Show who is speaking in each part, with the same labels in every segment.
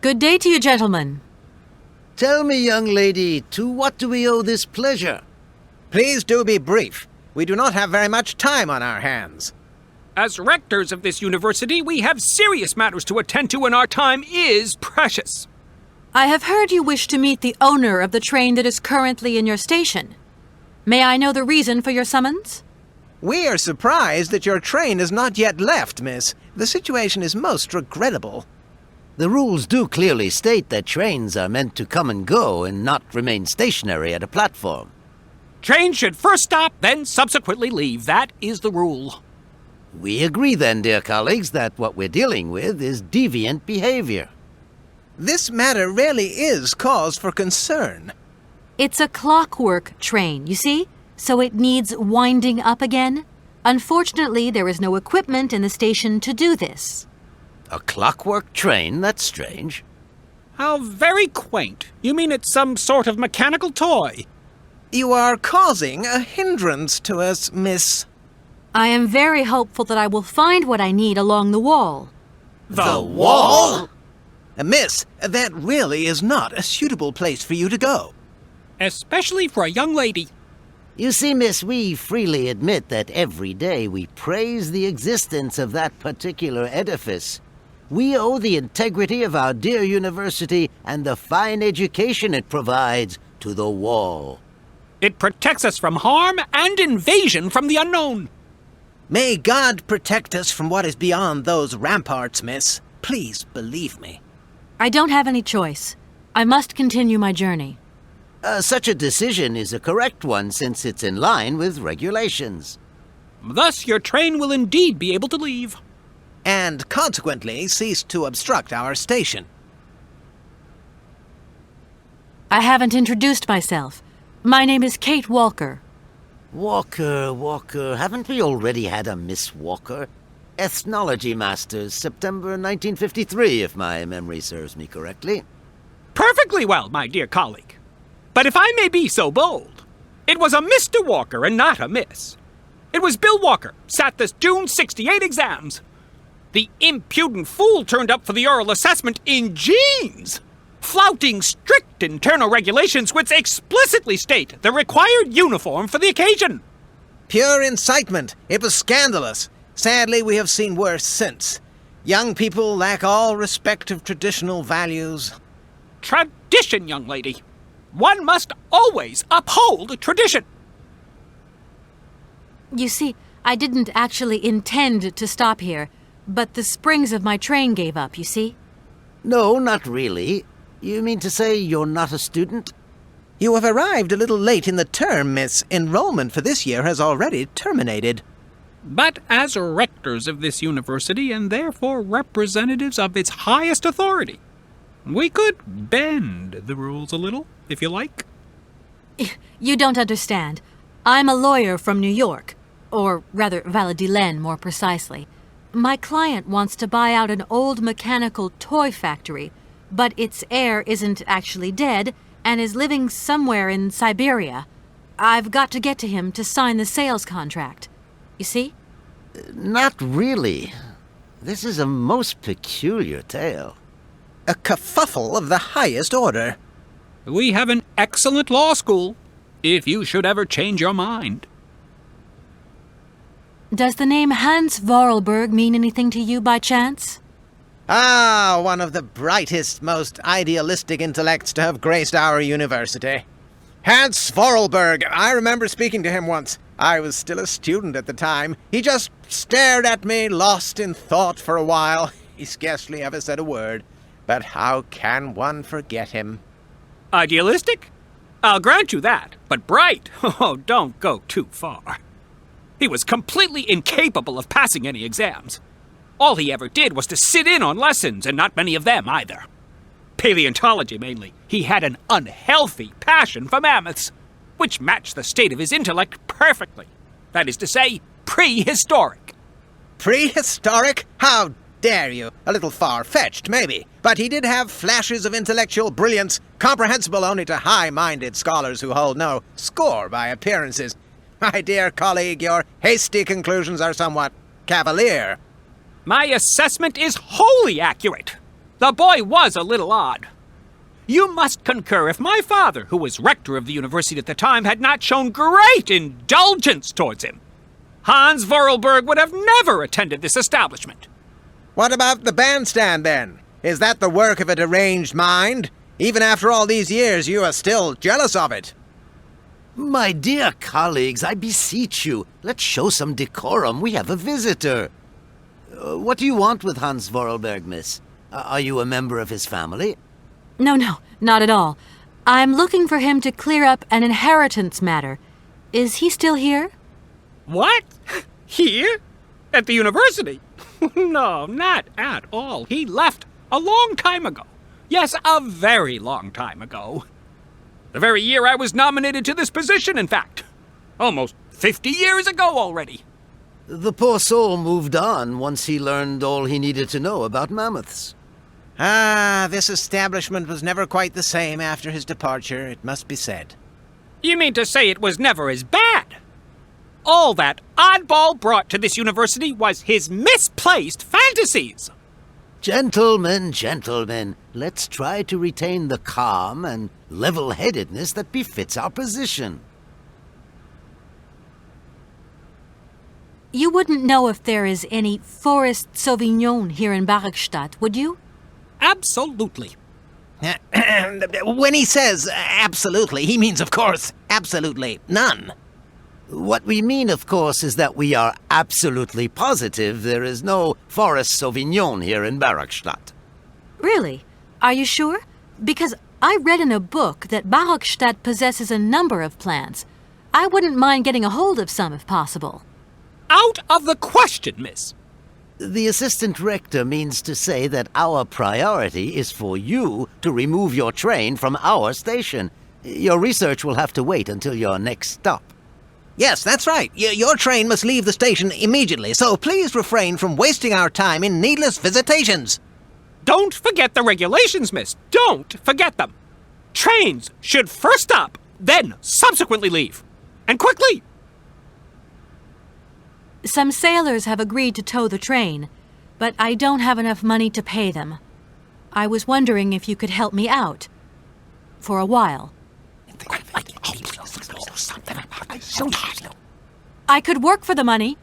Speaker 1: Good day to you, gentlemen.
Speaker 2: Tell me, young lady, to what do we owe this pleasure?
Speaker 3: Please do be brief. We do not have very much time on our hands.
Speaker 4: As rectors of this university, we have serious matters to attend to, and our time is precious.
Speaker 1: I have heard you wish to meet the owner of the train that is currently in your station. May I know the reason for your summons?
Speaker 3: We are surprised that your train has not yet left, miss. The situation is most regrettable.
Speaker 2: The rules do clearly state that trains are meant to come and go and not remain stationary at a platform.
Speaker 4: Trains should first stop, then subsequently leave. That is the rule.
Speaker 2: We agree then, dear colleagues, that what we're dealing with is deviant behavior.
Speaker 3: This matter really is cause for concern.
Speaker 1: It's a clockwork train, you see? So it needs winding up again. Unfortunately, there is no equipment in the station to do this.
Speaker 2: A clockwork train? That's strange.
Speaker 4: How very quaint. You mean it's some sort of mechanical toy?
Speaker 3: You are causing a hindrance to us, miss.
Speaker 1: I am very hopeful that I will find what I need along the wall.
Speaker 2: The wall?
Speaker 3: Miss, that really is not a suitable place for you to go.
Speaker 4: Especially for a young lady.
Speaker 2: You see, miss, we freely admit that every day we praise the existence of that particular edifice. We owe the integrity of our dear university and the fine education it provides to the wall.
Speaker 4: It protects us from harm and invasion from the unknown.
Speaker 3: May God protect us from what is beyond those ramparts, miss. Please believe me.
Speaker 1: I don't have any choice. I must continue my journey.
Speaker 2: Such a decision is a correct one since it's in line with regulations.
Speaker 4: Thus, your train will indeed be able to leave.
Speaker 3: And consequently cease to obstruct our station.
Speaker 1: I haven't introduced myself. My name is Kate Walker.
Speaker 2: Walker, haven't we already had a Miss Walker? Ethnology Masters, September 1953, if my memory serves me correctly.
Speaker 4: Perfectly well, my dear colleague. But if I may be so bold, it was a Mr. Walker and not a Miss. It was Bill Walker, sat the June 68 exams. The impudent fool turned up for the oral assessment in jeans, flouting strict internal regulations which explicitly state the required uniform for the occasion.
Speaker 3: Pure incitement. It was scandalous. Sadly, we have seen worse since. Young people lack all respect of traditional values.
Speaker 4: Tradition, young lady. One must always uphold tradition.
Speaker 1: You see, I didn't actually intend to stop here, but the springs of my train gave up, you see?
Speaker 2: No, not really. You mean to say you're not a student?
Speaker 3: You have arrived a little late in the term, miss. Enrollment for this year has already terminated.
Speaker 4: But as rectors of this university and therefore representatives of its highest authority, we could bend the rules a little, if you like.
Speaker 1: You don't understand. I'm a lawyer from New York, or rather Valladolid more precisely. My client wants to buy out an old mechanical toy factory, but its heir isn't actually dead and is living somewhere in Syberia. I've got to get to him to sign the sales contract. You see?
Speaker 2: Not really. This is a most peculiar tale.
Speaker 3: A kerfuffle of the highest order.
Speaker 4: We have an excellent law school, if you should ever change your mind.
Speaker 1: Does the name Hans Vorarlberg mean anything to you by chance?
Speaker 3: Ah, one of the brightest, most idealistic intellects to have graced our university. Hans Vorarlberg. I remember speaking to him once. I was still a student at the time. He just stared at me, lost in thought for a while. He scarcely ever said a word. But how can one forget him?
Speaker 4: Idealistic? I'll grant you that. But bright? Oh, don't go too far. He was completely incapable of passing any exams. All he ever did was to sit in on lessons, and not many of them either. Paleontology, mainly. He had an unhealthy passion for mammoths, which matched the state of his intellect perfectly. That is to say, prehistoric.
Speaker 3: Prehistoric? How dare you? A little far-fetched, maybe. But he did have flashes of intellectual brilliance, comprehensible only to high-minded scholars who hold no score by appearances. My dear colleague, your hasty conclusions are somewhat cavalier.
Speaker 4: My assessment is wholly accurate. The boy was a little odd. You must concur if my father, who was rector of the university at the time, had not shown great indulgence towards him. Hans Vorarlberg would have never attended this establishment.
Speaker 3: What about the bandstand, then? Is that the work of a deranged mind? Even after all these years, you are still jealous of it.
Speaker 2: My dear colleagues, I beseech you, let's show some decorum. We have a visitor. What do you want with Hans Vorarlberg, miss? Are you a member of his family?
Speaker 1: No, not at all. I'm looking for him to clear up an inheritance matter. Is he still here?
Speaker 4: What? Here? At the university? No, not at all. He left a long time ago. Yes, a very long time ago. The very year I was nominated to this position, in fact. Almost 50 years ago already.
Speaker 2: The poor soul moved on once he learned all he needed to know about mammoths.
Speaker 3: Ah, this establishment was never quite the same after his departure, it must be said.
Speaker 4: You mean to say it was never as bad? All that oddball brought to this university was his misplaced fantasies.
Speaker 2: Gentlemen, let's try to retain the calm and level-headedness that befits our position.
Speaker 1: You wouldn't know if there is any Forest Sauvignon here in Barrockstadt, would you?
Speaker 4: Absolutely.
Speaker 3: When he says absolutely, he means, of course, absolutely none.
Speaker 2: What we mean, of course, is that we are absolutely positive there is no Forest Sauvignon here in Barrockstadt.
Speaker 1: Really? Are you sure? Because I read in a book that Barrockstadt possesses a number of plants. I wouldn't mind getting a hold of some if possible.
Speaker 4: Out of the question, miss.
Speaker 2: The assistant rector means to say that our priority is for you to remove your train from our station. Your research will have to wait until your next stop.
Speaker 3: Yes, that's right. Your train must leave the station immediately, so please refrain from wasting our time in needless visitations.
Speaker 4: Don't forget the regulations, miss. Don't forget them. Trains should first stop, then subsequently leave. And quickly.
Speaker 1: Some sailors have agreed to tow the train, but I don't have enough money to pay them. I was wondering if you could help me out. For a while. I could work for the money.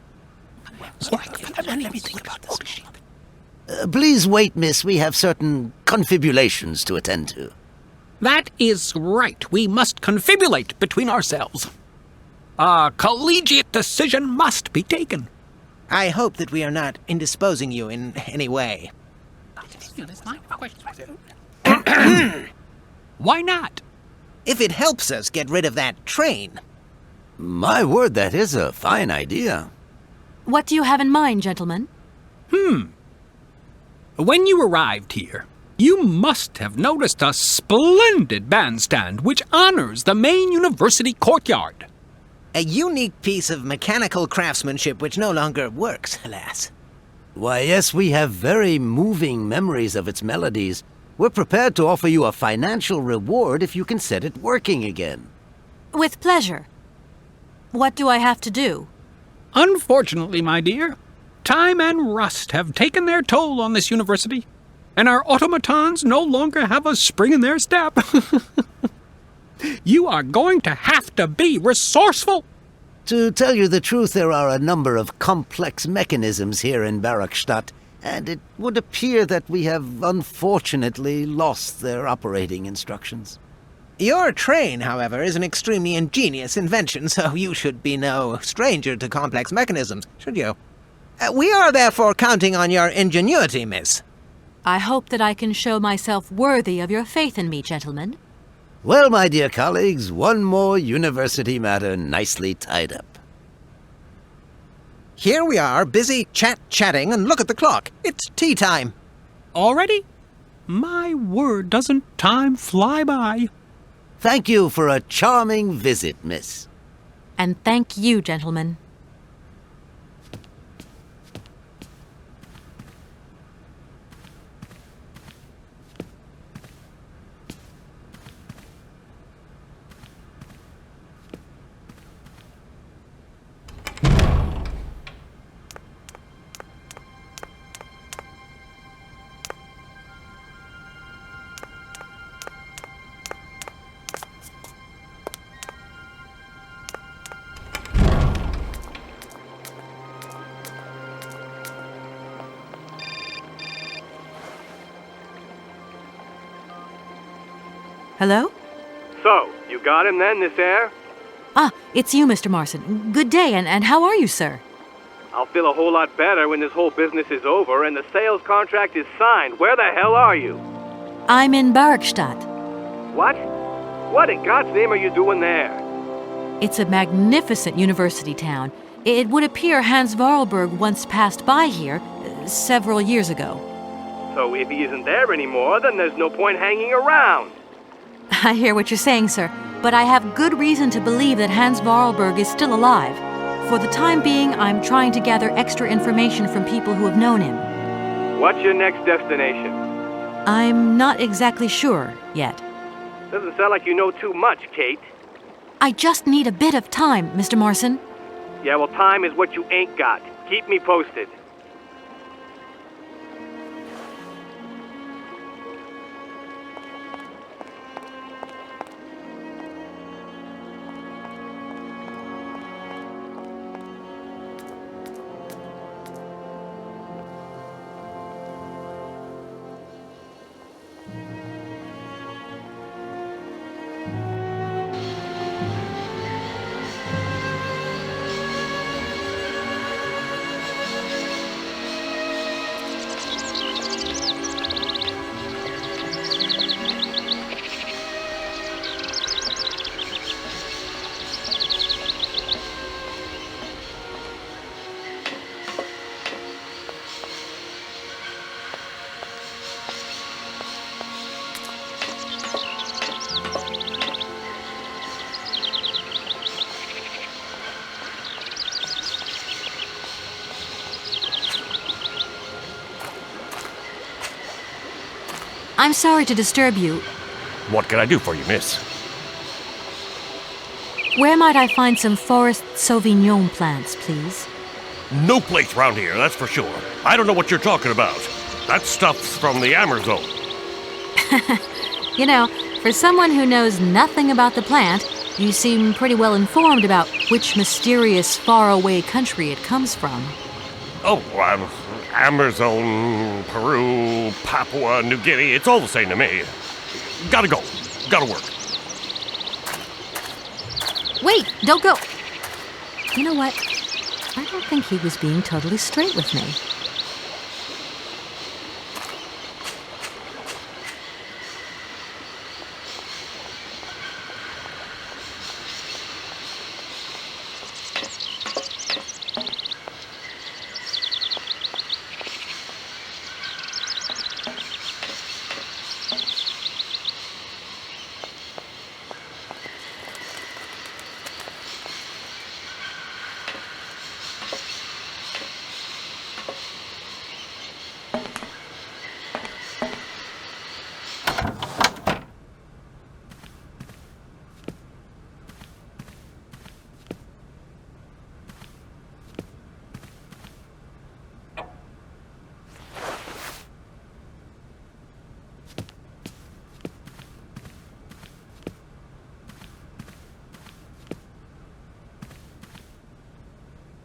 Speaker 2: Please wait, miss. We have certain confibulations to attend to.
Speaker 4: That is right. We must confibulate between ourselves. A collegiate decision must be taken.
Speaker 3: I hope that we are not indisposing you in any way.
Speaker 4: Why not?
Speaker 3: If it helps us get rid of that train.
Speaker 2: My word, that is a fine idea.
Speaker 1: What do you have in mind, gentlemen?
Speaker 4: When you arrived here, you must have noticed a splendid bandstand which honors the main university courtyard.
Speaker 3: A unique piece of mechanical craftsmanship which no longer works, alas.
Speaker 2: Why, yes, we have very moving memories of its melodies. We're prepared to offer you a financial reward if you can set it working again.
Speaker 1: With pleasure. What do I have to do?
Speaker 4: Unfortunately, my dear, time and rust have taken their toll on this university, and our automatons no longer have a spring in their step. You are going to have to be resourceful.
Speaker 2: To tell you the truth, there are a number of complex mechanisms here in Barrockstadt, and it would appear that we have unfortunately lost their operating instructions.
Speaker 3: Your train, however, is an extremely ingenious invention, so you should be no stranger to complex mechanisms, should you? We are therefore counting on your ingenuity, miss.
Speaker 1: I hope that I can show myself worthy of your faith in me, gentlemen.
Speaker 2: Well, my dear colleagues, one more university matter nicely tied up.
Speaker 3: Here we are, busy chatting, and look at the clock. It's tea time.
Speaker 4: Already? My word, doesn't time fly by?
Speaker 2: Thank you for a charming visit, miss.
Speaker 1: And thank you, gentlemen. Hello?
Speaker 5: So, you got him then, this air?
Speaker 1: Ah, it's you, Mr. Marson. Good day, and how are you, sir?
Speaker 5: I'll feel a whole lot better when this whole business is over and the sales contract is signed. Where the hell are you?
Speaker 1: I'm in Barrockstadt.
Speaker 5: What? What in God's name are you doing there?
Speaker 1: It's a magnificent university town. It would appear Hans Vorarlberg once passed by here several years ago.
Speaker 5: So if he isn't there anymore, then there's no point hanging around.
Speaker 1: I hear what you're saying, sir, but I have good reason to believe that Hans Vorarlberg is still alive. For the time being, I'm trying to gather extra information from people who have known him.
Speaker 5: What's your next destination?
Speaker 1: I'm not exactly sure yet.
Speaker 5: Doesn't sound like you know too much, Kate.
Speaker 1: I just need a bit of time, Mr. Marson.
Speaker 5: Yeah, well, time is what you ain't got. Keep me posted.
Speaker 1: I'm sorry to disturb you.
Speaker 6: What can I do for you, miss?
Speaker 1: Where might I find some Forest Sauvignon plants, please?
Speaker 6: No place round here, that's for sure. I don't know what you're talking about. That stuff's from the Amazon.
Speaker 1: You know, for someone who knows nothing about the plant, you seem pretty well informed about which mysterious faraway country it comes from.
Speaker 6: Oh, Amazon, Peru, Papua New Guinea, it's all the same to me. Gotta go. Gotta work.
Speaker 1: Wait, don't go. You know what? I don't think he was being totally straight with me.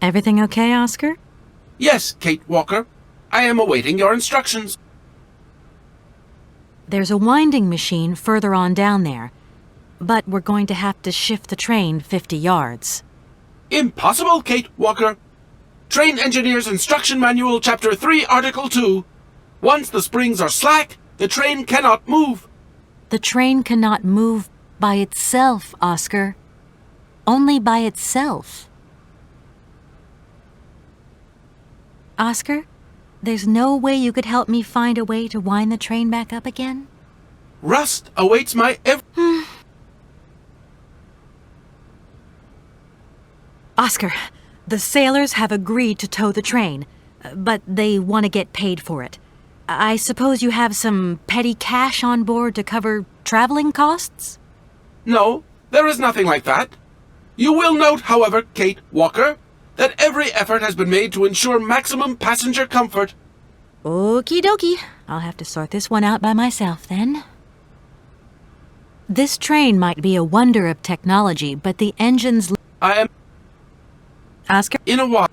Speaker 1: Everything okay, Oscar?
Speaker 7: Yes, Kate Walker. I am awaiting your instructions.
Speaker 1: There's a winding machine further on down there, but we're going to have to shift the train 50 yards.
Speaker 7: Impossible, Kate Walker. Train Engineer's Instruction Manual, Chapter 3, Article 2. Once the springs are slack, the train cannot move.
Speaker 1: The train cannot move by itself, Oscar. Only by itself. Oscar, there's no way you could help me find a way to wind the train back up again?
Speaker 7: Rust awaits my
Speaker 1: Oscar, the sailors have agreed to tow the train, but they want to get paid for it. I suppose you have some petty cash on board to cover traveling costs?
Speaker 7: No, there is nothing like that. You will note, however, Kate Walker, that every effort has been made to ensure maximum passenger comfort.
Speaker 1: Okie dokie. I'll have to sort this one out by myself then. This train might be a wonder of technology, but the engines...
Speaker 7: I am
Speaker 1: Oscar?
Speaker 7: in a while.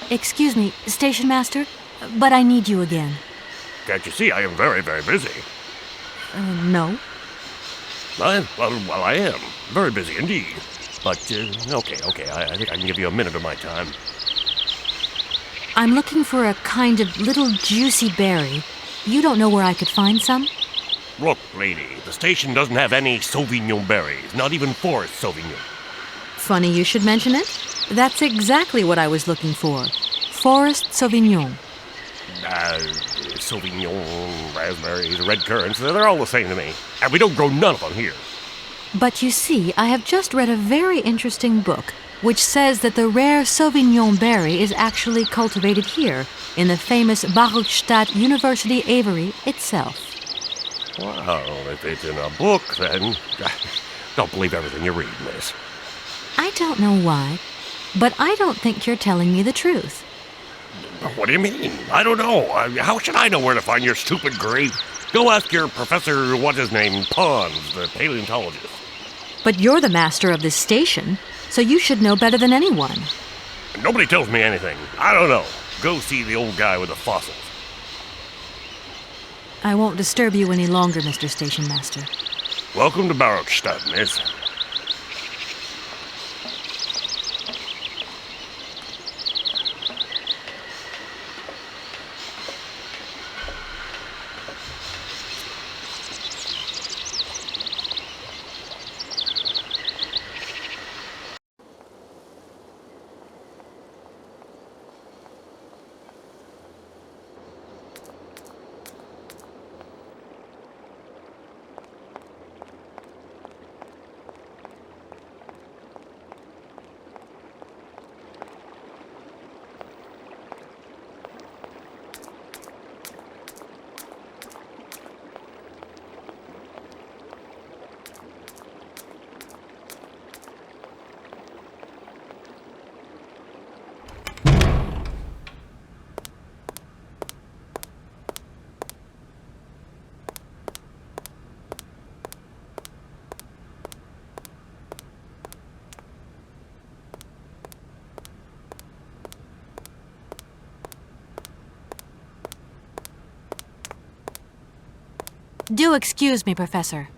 Speaker 1: Excuse me, Station Master, but I need you again.
Speaker 6: Can't you see I am very, very busy?
Speaker 1: No.
Speaker 6: Well, I am. Very busy indeed. But, okay, I think I can give you a minute of my time.
Speaker 1: I'm looking for a kind of little juicy berry. You don't know where I could find some?
Speaker 6: Look, lady, the station doesn't have any Sauvignon berries, not even Forest Sauvignon.
Speaker 1: Funny you should mention it. That's exactly what I was looking for. Forest Sauvignon.
Speaker 6: Sauvignon, raspberries, red currants, they're all the same to me. And we don't grow none of them here.
Speaker 1: But you see, I have just read a very interesting book which says that the rare Sauvignon berry is actually cultivated here, in the famous Barrockstadt University aviary itself.
Speaker 6: Well, if it's in a book, then don't believe everything you read, miss.
Speaker 1: I don't know why, but I don't think you're telling me the truth.
Speaker 6: What do you mean? I don't know. How should I know where to find your stupid grape? Go ask your Professor, what's his name, Pons, the paleontologist.
Speaker 1: But you're the master of this station, so you should know better than anyone.
Speaker 6: Nobody tells me anything. I don't know. Go see the old guy with the fossils.
Speaker 1: I won't disturb you any longer, Mr. Station Master.
Speaker 6: Welcome to Barrockstadt, miss.
Speaker 1: Do excuse me, Professor.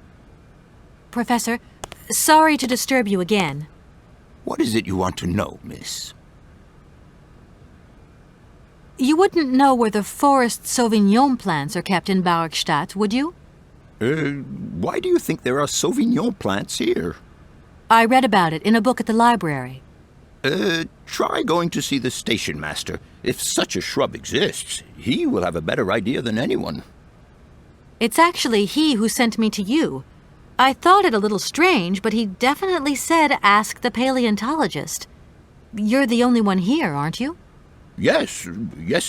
Speaker 1: Professor, sorry to disturb you again.
Speaker 8: What is it you want to know, miss?
Speaker 1: You wouldn't know where the Forest Sauvignon plants are kept in Barrockstadt, would you?
Speaker 8: Why do you think there are Sauvignon plants here?
Speaker 1: I read about it in a book at the library.
Speaker 8: Try going to see the station master. If such a shrub exists, he will have a better idea than anyone.
Speaker 1: It's actually he who sent me to you. I thought it a little strange, but he definitely said ask the paleontologist. You're the only one here, aren't you?
Speaker 8: Yes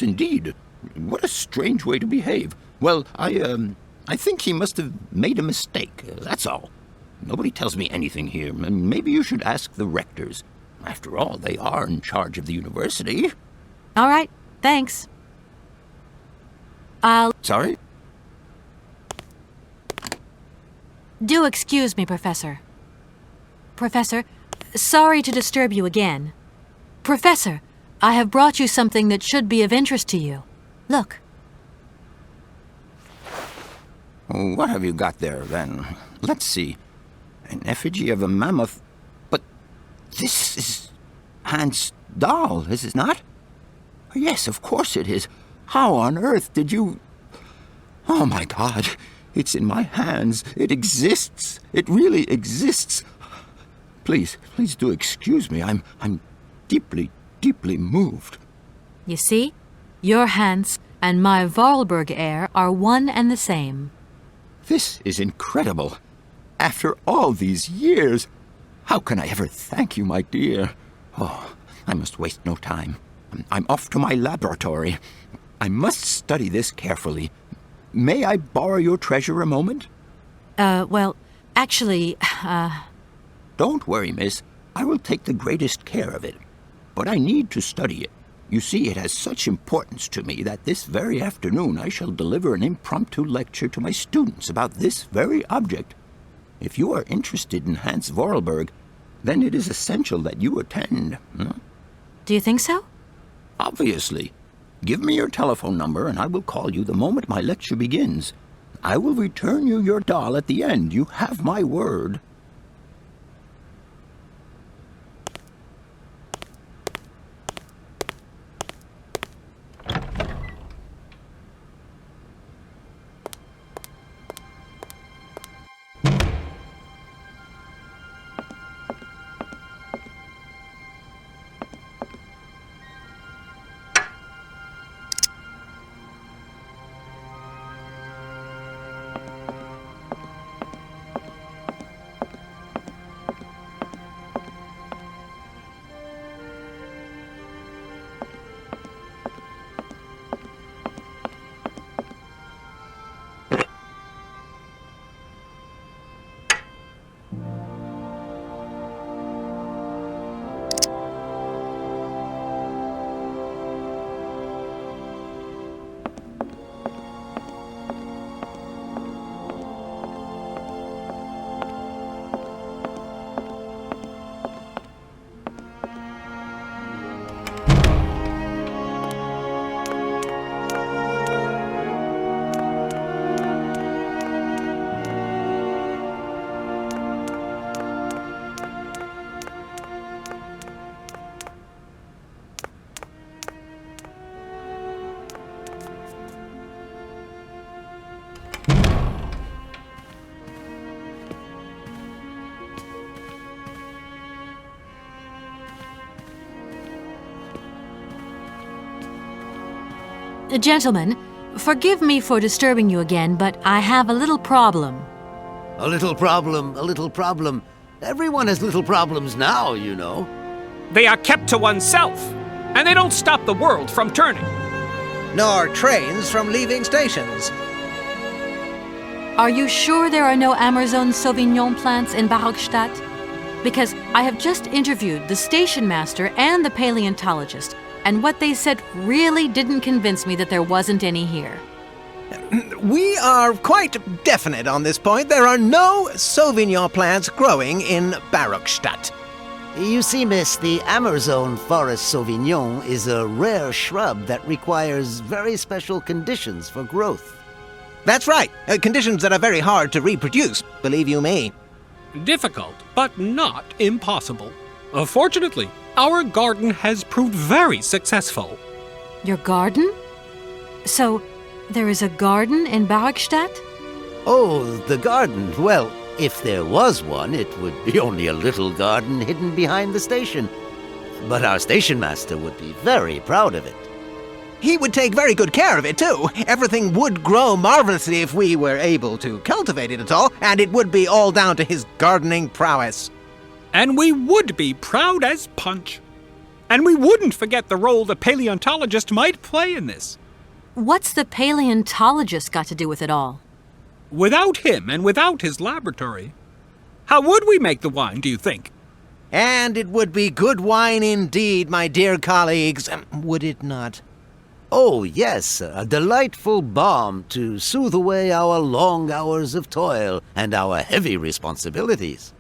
Speaker 8: indeed. What a strange way to behave. Well, I think he must have made a mistake, that's all. Nobody tells me anything here, and maybe you should ask the rectors. After all, they are in charge of the university.
Speaker 1: All right, thanks.
Speaker 8: Sorry?
Speaker 1: Do excuse me, Professor. Professor, sorry to disturb you again. Professor, I have brought you something that should be of interest to you. Look.
Speaker 8: What have you got there, then? Let's see. An effigy of a mammoth. But this is Hans' doll, is it not? Yes, of course it is. How on earth did you... Oh, my God. It's in my hands. It exists. It really exists. Please do excuse me. I'm deeply, deeply moved.
Speaker 1: You see? Your Hans and my Vorarlberg heir are one and the same.
Speaker 8: This is incredible. After all these years, how can I ever thank you, my dear? Oh, I must waste no time. I'm off to my laboratory. I must study this carefully. May I borrow your treasure a moment?
Speaker 1: Well, actually,
Speaker 8: Don't worry, miss. I will take the greatest care of it. But I need to study it. You see, it has such importance to me that this very afternoon I shall deliver an impromptu lecture to my students about this very object. If you are interested in Hans Vorarlberg, then it is essential that you attend.
Speaker 1: Do you think so?
Speaker 8: Obviously. Give me your telephone number and I will call you the moment my lecture begins. I will return you your doll at the end. You have my word.
Speaker 1: Gentlemen, forgive me for disturbing you again, but I have a little problem.
Speaker 2: A little problem, a little problem. Everyone has little problems now, you know.
Speaker 4: They are kept to oneself, and they don't stop the world from turning.
Speaker 3: Nor trains from leaving stations.
Speaker 1: Are you sure there are no Amazon Sauvignon plants in Barrockstadt? Because I have just interviewed the station master and the paleontologist, and what they said really didn't convince me that there wasn't any here.
Speaker 3: We are quite definite on this point. There are no Sauvignon plants growing in Barrockstadt.
Speaker 2: You see, miss, the Amazon Forest Sauvignon is a rare shrub that requires very special conditions for growth.
Speaker 3: That's right. Conditions that are very hard to reproduce, believe you me.
Speaker 4: Difficult, but not impossible. Fortunately, our garden has proved very successful.
Speaker 1: Your garden? So, there is a garden in Barrockstadt?
Speaker 2: Oh, the garden. Well, if there was one, it would be only a little garden hidden behind the station. But our station master would be very proud of it.
Speaker 3: He would take very good care of it, too. Everything would grow marvelously if we were able to cultivate it at all, and it would be all down to his gardening prowess.
Speaker 4: And we would be proud as punch. And we wouldn't forget the role the paleontologist might play in this.
Speaker 1: What's the paleontologist got to do with it all?
Speaker 4: Without him and without his laboratory, how would we make the wine, do you think?
Speaker 3: And it would be good wine indeed, my dear colleagues, would it not?
Speaker 2: Oh, yes, a delightful balm to soothe away our long hours of toil and our heavy responsibilities.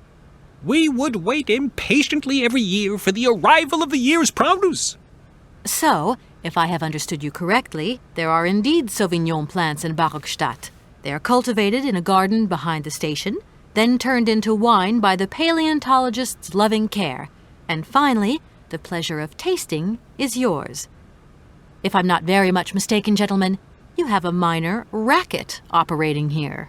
Speaker 4: We would wait impatiently every year for the arrival of the year's produce.
Speaker 1: So, if I have understood you correctly, there are indeed Sauvignon plants in Barrockstadt. They are cultivated in a garden behind the station, then turned into wine by the paleontologist's loving care, and finally, the pleasure of tasting is yours. If I'm not very much mistaken, gentlemen, you have a minor racket operating here.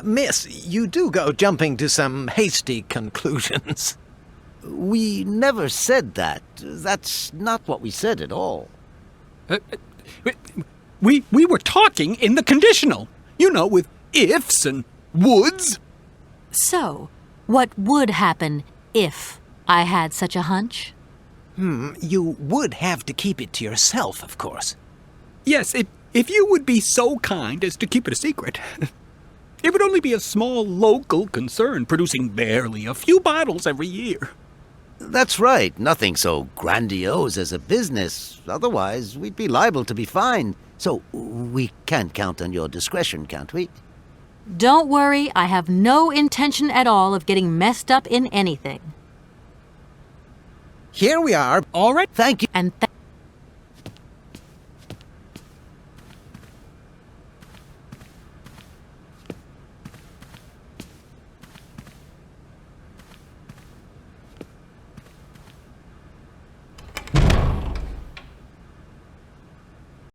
Speaker 3: Miss, you do go jumping to some hasty conclusions.
Speaker 2: We never said that. That's not what we said at all.
Speaker 4: We were talking in the conditional, you know, with ifs and woulds.
Speaker 1: So, what would happen if I had such a hunch?
Speaker 3: You would have to keep it to yourself, of course.
Speaker 4: Yes, if you would be so kind as to keep it a secret. It would only be a small local concern, producing barely a few bottles every year.
Speaker 2: That's right. Nothing so grandiose as a business. Otherwise, we'd be liable to be fined. So we can't count on your discretion, can't we?
Speaker 1: Don't worry, I have no intention at all of getting messed up in anything.
Speaker 3: Here we are.
Speaker 4: All right.
Speaker 2: Thank you.
Speaker 1: And